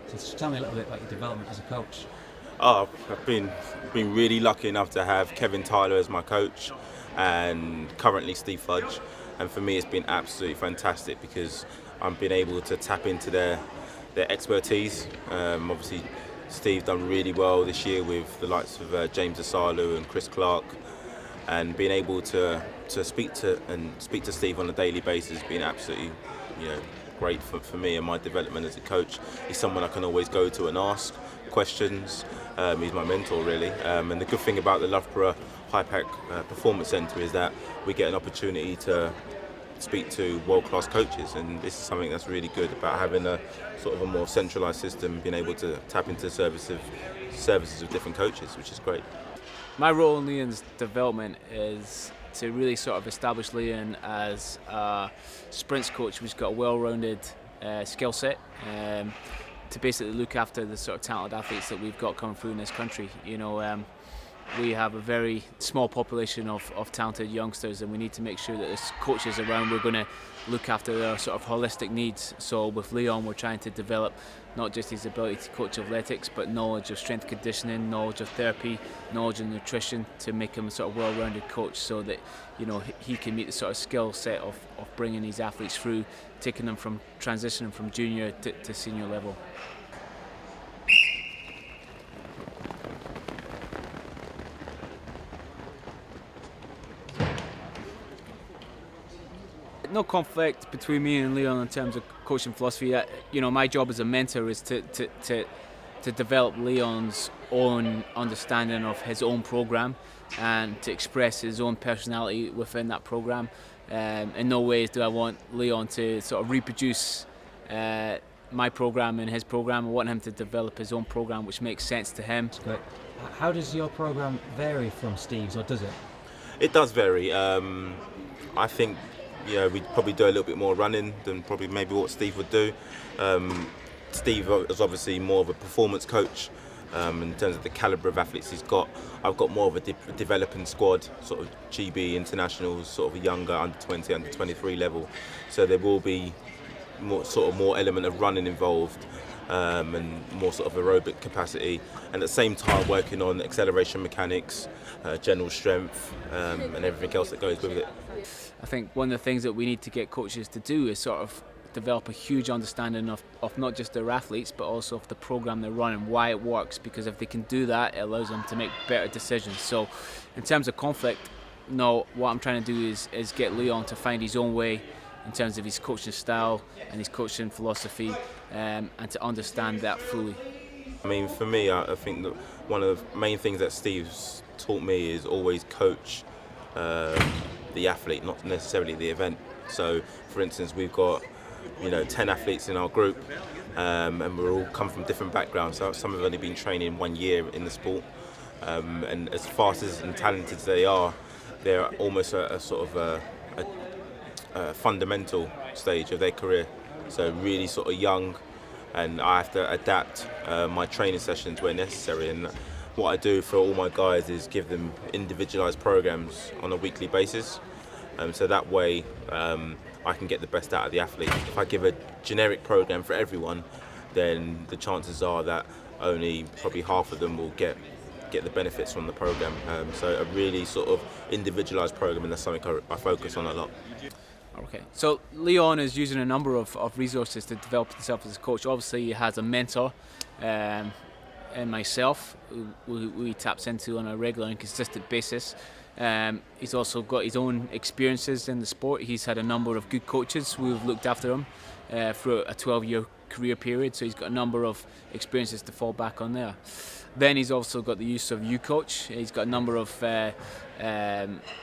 So just tell me a little bit about your development as a coach. Oh, I've been really lucky enough to have Kevin Tyler as my coach, and currently Steve Fudge. And for me, it's been absolutely fantastic because I've been able to tap into their expertise. Obviously, Steve done really well this year with the likes of James Asalu and Chris Clark, and being able to speak to Steve on a daily basis has been absolutely, you know, great for me and my development as a coach. He's someone I can always go to and ask questions. He's my mentor really, and the good thing about the Loughborough Hypac Performance Centre is that we get an opportunity to speak to world-class coaches, and this is something that's really good about having a sort of a more centralised system, being able to tap into services of different coaches, which is great. My role in Leon's development is to really sort of establish Leon as a sprints coach who's got a well-rounded skill set, to basically look after the sort of talented athletes that we've got coming through in this country. We have a very small population of talented youngsters, and we need to make sure that as coaches around, we're going to look after their sort of holistic needs. So with Leon, we're trying to develop not just his ability to coach athletics, but knowledge of strength conditioning, knowledge of therapy, knowledge of nutrition, to make him a sort of well-rounded coach, so that he can meet the sort of skill set of bringing these athletes through, taking them from transitioning from junior to senior level. No conflict between me and Leon in terms of coaching philosophy. My job as a mentor is to develop Leon's own understanding of his own program and to express his own personality within that program. In no ways do I want Leon to sort of reproduce my program and his program. I want him to develop his own program which makes sense to him. Great. How does your program vary from Steve's, or does it? It does vary. I think we'd probably do a little bit more running than probably maybe what Steve would do. Steve is obviously more of a performance coach in terms of the calibre of athletes he's got. I've got more of a developing squad, sort of GB internationals, sort of a younger under 20, under 23 level. So there will be more element of running involved, and more sort of aerobic capacity, and at the same time working on acceleration mechanics, general strength, and everything else that goes with it. I think one of the things that we need to get coaches to do is sort of develop a huge understanding of not just their athletes, but also of the program they're running, why it works, because if they can do that, it allows them to make better decisions. So in terms of conflict, no, what I'm trying to do is get Leon to find his own way in terms of his coaching style and his coaching philosophy, and to understand that fully. I mean, for me, I think that one of the main things that Steve's taught me is always coach the athlete, not necessarily the event. So, for instance, we've got 10 athletes in our group, and we're all come from different backgrounds. So some have only been training 1 year in the sport, and as fast as and talented as they are, they're almost a sort of a fundamental stage of their career. So really sort of young, and I have to adapt my training sessions where necessary. And what I do for all my guys is give them individualised programs on a weekly basis, so that way I can get the best out of the athlete. If I give a generic program for everyone, then the chances are that only probably half of them will get the benefits from the program. So a really sort of individualised program, and that's something I focus on a lot. Okay, so Leon is using a number of resources to develop himself as a coach. Obviously, he has a mentor, and myself, who he taps into on a regular and consistent basis. He's also got his own experiences in the sport. He's had a number of good coaches who have looked after him for a 12-year career period, so he's got a number of experiences to fall back on there. Then he's also got the use of U-Coach. He's got a number of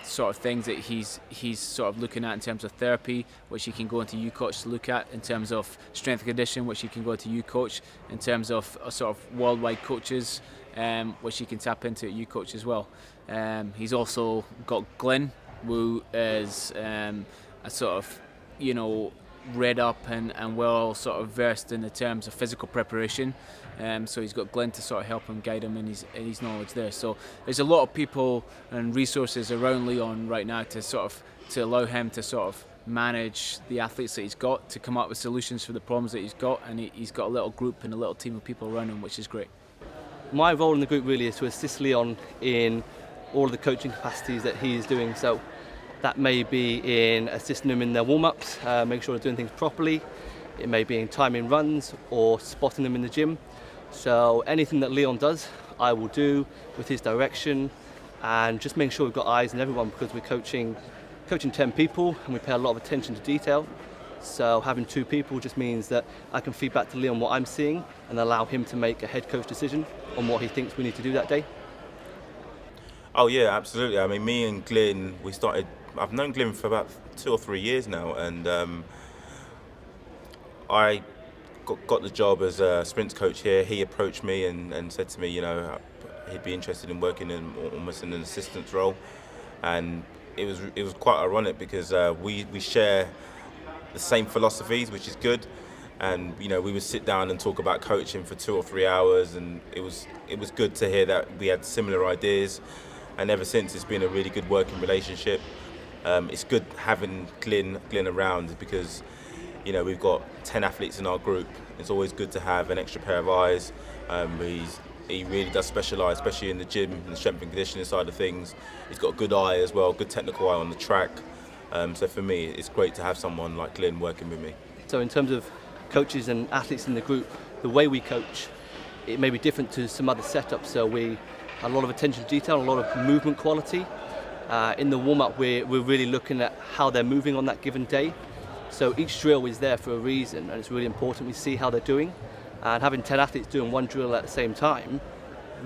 sort of things that he's sort of looking at in terms of therapy, which he can go into U-Coach to look at, in terms of strength and conditioning, which he can go to U-Coach, in terms of sort of worldwide coaches, which he can tap into at U-Coach as well. He's also got Glenn, who is a sort of, read up and well sort of versed in the terms of physical preparation. So he's got Glenn to sort of help him, guide him in his knowledge there. So there's a lot of people and resources around Leon right now to allow him to sort of manage the athletes that he's got, to come up with solutions for the problems that he's got, and he's got a little group and a little team of people around him, which is great. My role in the group really is to assist Leon in all of the coaching capacities that he is doing. So that may be in assisting them in their warm-ups, making sure they're doing things properly. It may be in timing runs or spotting them in the gym. So anything that Leon does, I will do with his direction, and just making sure we've got eyes on everyone, because we're coaching 10 people and we pay a lot of attention to detail. So having 2 people just means that I can feed back to Leon what I'm seeing and allow him to make a head coach decision on what he thinks we need to do that day. Oh yeah, absolutely. I mean, me and Glyn, I've known Glyn for about 2 or 3 years now, and I got the job as a sprints coach here. He approached me and said to me, you know, he'd be interested in working in almost in an assistant's role, and it was quite ironic because we share the same philosophies, which is good. And you know, we would sit down and talk about coaching for 2 or 3 hours, and it was good to hear that we had similar ideas. And ever since, it's been a really good working relationship. It's good having Glyn around, because you know, we've got 10 athletes in our group. It's always good to have an extra pair of eyes. He really does specialise, especially in the gym and the strength and conditioning side of things. He's got a good eye as well, good technical eye on the track. So for me, it's great to have someone like Glyn working with me. So in terms of coaches and athletes in the group, the way we coach, it may be different to some other setups. So we have a lot of attention to detail, a lot of movement quality. In the warm-up, we're really looking at how they're moving on that given day. So each drill is there for a reason, and it's really important we see how they're doing. And having 10 athletes doing one drill at the same time,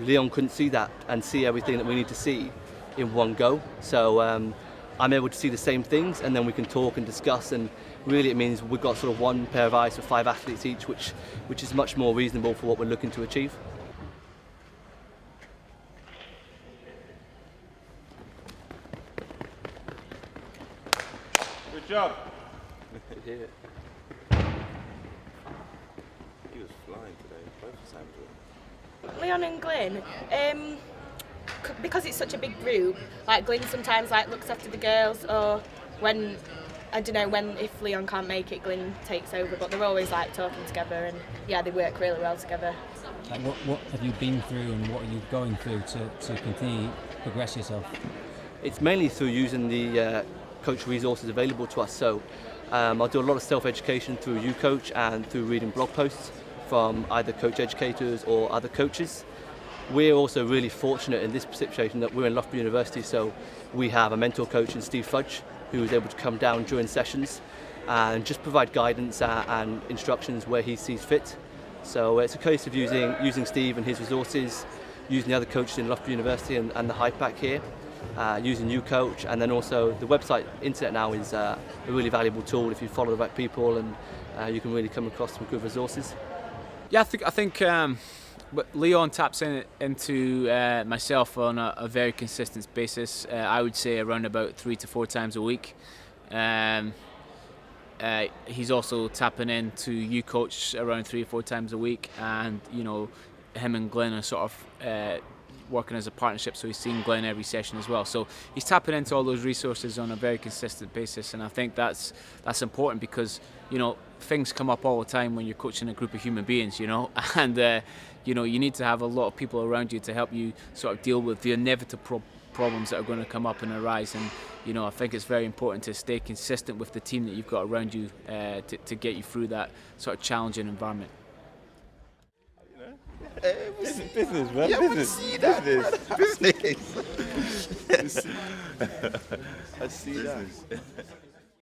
Leon couldn't see that and see everything that we need to see in one go. So I'm able to see the same things, and then we can talk and discuss, and really it means we've got sort of one pair of eyes for 5 athletes each, which is much more reasonable for what we're looking to achieve. Good job. Yeah. He was flying today, both of Sam. Leon and Glyn, because it's such a big group, like Glyn sometimes like looks after the girls, or when, I don't know, if Leon can't make it, Glyn takes over, but they're always like talking together, and yeah, they work really well together. Like what have you been through, and what are you going through to continue to progress yourself? It's mainly through using the coach resources available to us. So I'll do a lot of self-education through YouCoach and through reading blog posts from either coach educators or other coaches. We're also really fortunate in this situation that we're in Loughborough University, so we have a mentor coach in Steve Fudge, who is able to come down during sessions and just provide guidance and instructions where he sees fit. So it's a case of using Steve and his resources, using the other coaches in Loughborough University and the Hype Pack here, using YouCoach, and then also the website internet now is a really valuable tool if you follow the right people, and you can really come across some good resources. Yeah, I think Leon taps into myself on a very consistent basis. I would say around about 3 to 4 times a week. He's also tapping into YouCoach around 3 or 4 times a week, and you know, him and Glyn are sort of working as a partnership, so he's seeing Glyn every session as well. So he's tapping into all those resources on a very consistent basis, and I think that's important, because you know, things come up all the time when you're coaching a group of human beings, you know, and you know, you need to have a lot of people around you to help you sort of deal with the inevitable problems that are going to come up and arise. And you know, I think it's very important to stay consistent with the team that you've got around you to get you through that sort of challenging environment. Business, man. Yeah, business. see that. Business. I see that.